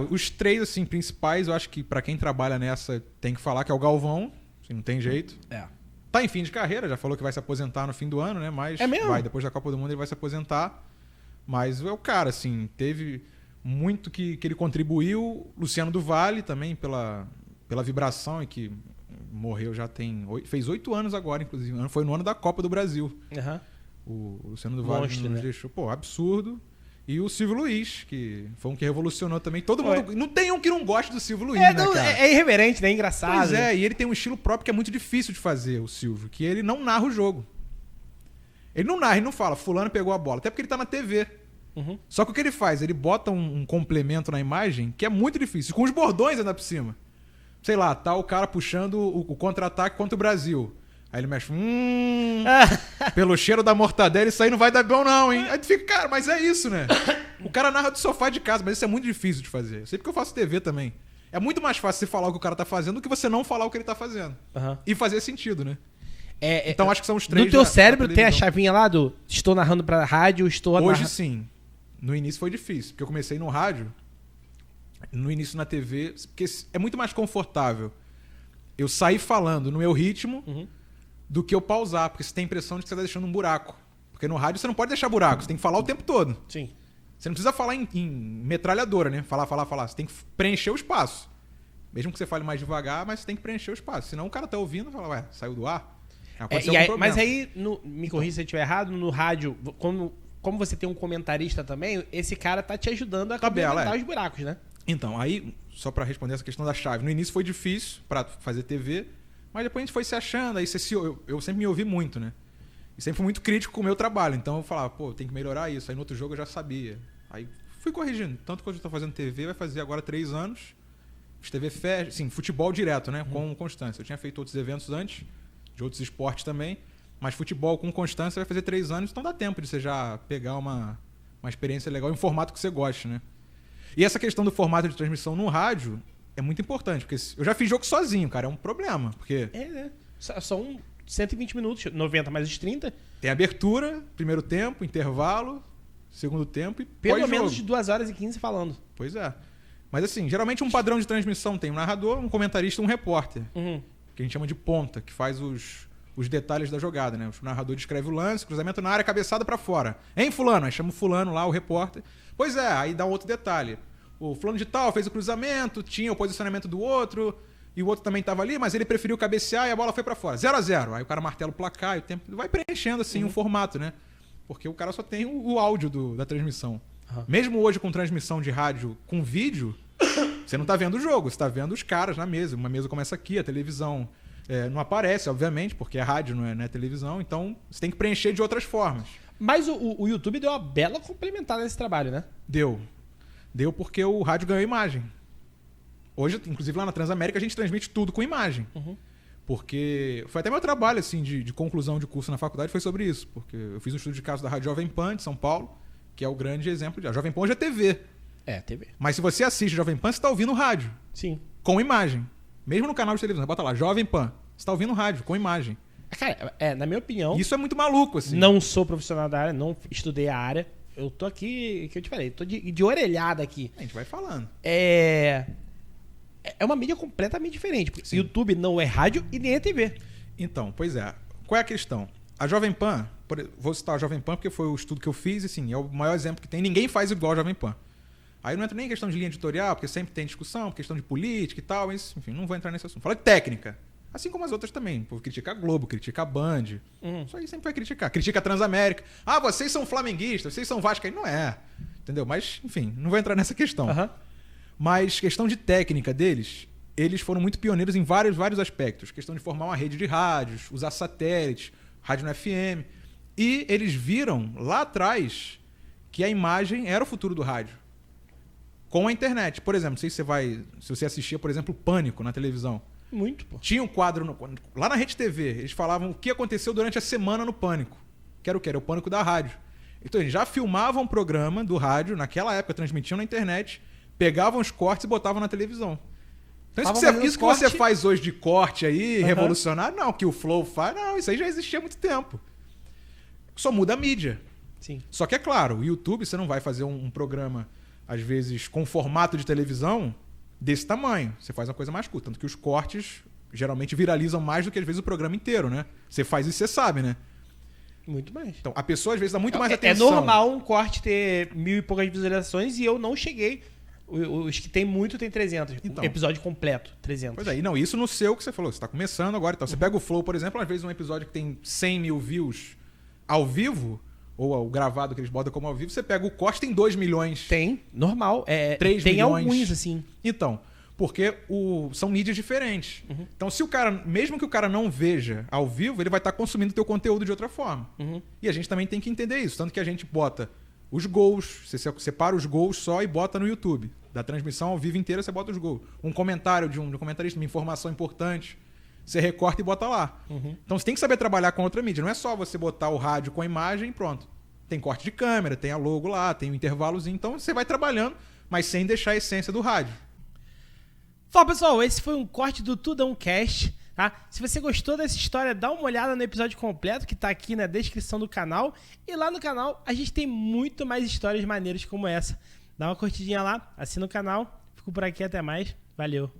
Os três, assim, principais, eu acho que pra quem trabalha nessa tem que falar que é o Galvão, assim, não tem jeito. Tá em fim de carreira, já falou que vai se aposentar no fim do ano, né? Mas É mesmo? vai, depois da Copa do Mundo ele vai se aposentar. Mas é o cara, assim, teve muito que ele contribuiu. Luciano do Vale também, pela vibração, e que morreu já fez 8 anos agora, inclusive. Foi no ano da Copa do Brasil. O Luciano do Vale Monstro, nos né? deixou, pô, absurdo. E o Silvio Luiz, que foi um que revolucionou também. Todo mundo. Não tem um que não goste do Silvio Luiz, né, cara? É irreverente, né? É engraçado. Pois é, e ele tem um estilo próprio que é muito difícil de fazer, o Silvio, que ele não narra o jogo. Ele não narra, ele não fala, fulano pegou a bola, até porque ele tá na TV. Só que o que ele faz? Ele bota um complemento na imagem que é muito difícil, com os bordões ainda por cima. Sei lá, tá o cara puxando o contra-ataque contra o Brasil. Aí ele mexe, pelo cheiro da mortadela, isso aí não vai dar bom não, hein? Aí tu fica, cara, mas é isso, né? O cara narra do sofá de casa, mas isso é muito difícil de fazer. Eu sei porque eu faço TV também. É muito mais fácil você falar o que o cara tá fazendo do que você não falar o que ele tá fazendo. E fazer sentido, né? Então acho que são os três. No teu cérebro tem a chavinha lá do estou narrando pra rádio, estou Hoje sim. No início foi difícil, porque eu comecei no rádio, no início na TV, porque é muito mais confortável eu sair falando no meu ritmo do que eu pausar, porque você tem a impressão de que você tá deixando um buraco. Porque no rádio você não pode deixar buraco, você tem que falar o tempo todo. Sim. Você não precisa falar em metralhadora, né? Falar. Você tem que preencher o espaço. Mesmo que você fale mais devagar, mas você tem que preencher o espaço. Senão o cara tá ouvindo e fala, ué, saiu do ar? Mas aí, me corrija se eu estiver errado, no rádio, como você tem um comentarista também, esse cara tá te ajudando a complementar os buracos, né? Então, aí, só pra responder essa questão da chave. No início foi difícil pra fazer TV, mas depois a gente foi se achando. Aí eu sempre me ouvi muito, né? E sempre fui muito crítico com o meu trabalho. Então eu falava, pô, tem que melhorar isso. Aí no outro jogo eu já sabia. Aí fui corrigindo. Tanto que eu tô fazendo TV, vai fazer agora 3 anos. Fiz TV sim, futebol direto, né? Com constância. Eu tinha feito outros eventos antes, de outros esportes também. Mas futebol com constância vai fazer 3 anos, então dá tempo de você já pegar uma experiência legal em um formato que você goste, né? E essa questão do formato de transmissão no rádio é muito importante, porque eu já fiz jogo sozinho, cara, é um problema, porque... né? São 120 minutos, 90 mais os 30. Tem abertura, primeiro tempo, intervalo, segundo tempo e pelo menos de 2 horas e 15 falando. Pois é. Mas assim, geralmente um padrão de transmissão tem um narrador, um comentarista e um repórter, que a gente chama de ponta, que faz os detalhes da jogada, né? O narrador descreve o lance, cruzamento na área, cabeçada pra fora. Hein, fulano? Aí chama o fulano lá, o repórter. Pois é, aí dá um outro detalhe. O fulano de tal fez o cruzamento, tinha o posicionamento do outro, e o outro também tava ali, mas ele preferiu cabecear e a bola foi pra fora. 0-0. Aí o cara martela o placar e o tempo vai preenchendo assim o formato, né? Porque o cara só tem o áudio da transmissão. Mesmo hoje com transmissão de rádio com vídeo, você não tá vendo o jogo, você tá vendo os caras na mesa. Uma mesa começa aqui, a televisão... não aparece, obviamente, porque é rádio, não é televisão. Então, você tem que preencher de outras formas. Mas o YouTube deu uma bela complementada nesse trabalho, né? Deu porque o rádio ganhou imagem. Hoje, inclusive lá na Transamérica, a gente transmite tudo com imagem. Porque foi até meu trabalho assim, de conclusão de curso na faculdade, foi sobre isso. Porque eu fiz um estudo de caso da Rádio Jovem Pan de São Paulo, que é o grande exemplo. A Jovem Pan hoje é TV. TV. Mas se você assiste Jovem Pan, você está ouvindo rádio. Sim. Com imagem. Mesmo no canal de televisão, bota lá, Jovem Pan. Você tá ouvindo rádio, com imagem. Cara, na minha opinião... Isso é muito maluco, assim. Não sou profissional da área, não estudei a área. Eu tô aqui, que eu te falei, tô de orelhada aqui. A gente vai falando. É uma mídia completamente diferente. Sim. YouTube não é rádio e nem é TV. Então, pois é. Qual é a questão? A Jovem Pan, vou citar a Jovem Pan porque foi o estudo que eu fiz e, assim, é o maior exemplo que tem. Ninguém faz igual a Jovem Pan. Aí não entra nem em questão de linha editorial, porque sempre tem discussão, questão de política e tal, mas, enfim, não vou entrar nesse assunto. Fala de técnica. Assim como as outras também. O povo critica a Globo, critica a Band. Isso aí sempre vai criticar. Critica a Transamérica. Ah, vocês são flamenguistas, vocês são vascaínos. Não é. Entendeu? Mas, enfim, não vou entrar nessa questão. Mas questão de técnica deles, eles foram muito pioneiros em vários aspectos. Questão de formar uma rede de rádios, usar satélites, rádio no FM. E eles viram lá atrás que a imagem era o futuro do rádio. Com a internet. Por exemplo, não sei se você assistia, por exemplo, Pânico na televisão. Muito, pô. Tinha um quadro lá na Rede TV, eles falavam o que aconteceu durante a semana no Pânico. Que era o quê? Era o Pânico da rádio. Então eles já filmavam um programa do rádio, naquela época transmitiam na internet, pegavam os cortes e botavam na televisão. Então isso que você faz hoje de corte aí, revolucionário, não, que o Flow faz, não, isso aí já existia há muito tempo. Só muda a mídia. Sim. Só que é claro, o YouTube você não vai fazer um programa às vezes, com formato de televisão desse tamanho. Você faz uma coisa mais curta. Tanto que os cortes geralmente viralizam mais do que, às vezes, o programa inteiro, né? Você faz isso, você sabe, né? Muito mais. Então, a pessoa, às vezes, dá muito mais atenção. É normal um corte ter 1000 e poucas visualizações e eu não cheguei. Os que tem muito tem 300. Então, episódio completo, 300. Pois é, e não, isso no seu que você falou. Você tá começando agora. Então, você pega o Flow, por exemplo, às vezes um episódio que tem 100 mil views ao vivo, ou o gravado que eles botam como ao vivo, você pega o corte, tem 2 milhões. Tem, normal. 3 tem milhões. Alguns, assim. Então, porque são mídias diferentes. Então, se o cara, mesmo que o cara não veja ao vivo, ele vai estar consumindo o teu conteúdo de outra forma. E a gente também tem que entender isso. Tanto que a gente bota os gols, você separa os gols só e bota no YouTube. Da transmissão ao vivo inteira, você bota os gols. Um comentário de um comentarista, uma informação importante, você recorta e bota lá. Então, você tem que saber trabalhar com outra mídia. Não é só você botar o rádio com a imagem e pronto. Tem corte de câmera, tem a logo lá, tem um intervalozinho. Então, você vai trabalhando, mas sem deixar a essência do rádio. Fala, pessoal, esse foi um corte do Tudão Cast, tá? Se você gostou dessa história, dá uma olhada no episódio completo que tá aqui na descrição do canal. E lá no canal a gente tem muito mais histórias maneiras como essa. Dá uma curtidinha lá, assina o canal. Fico por aqui, até mais. Valeu!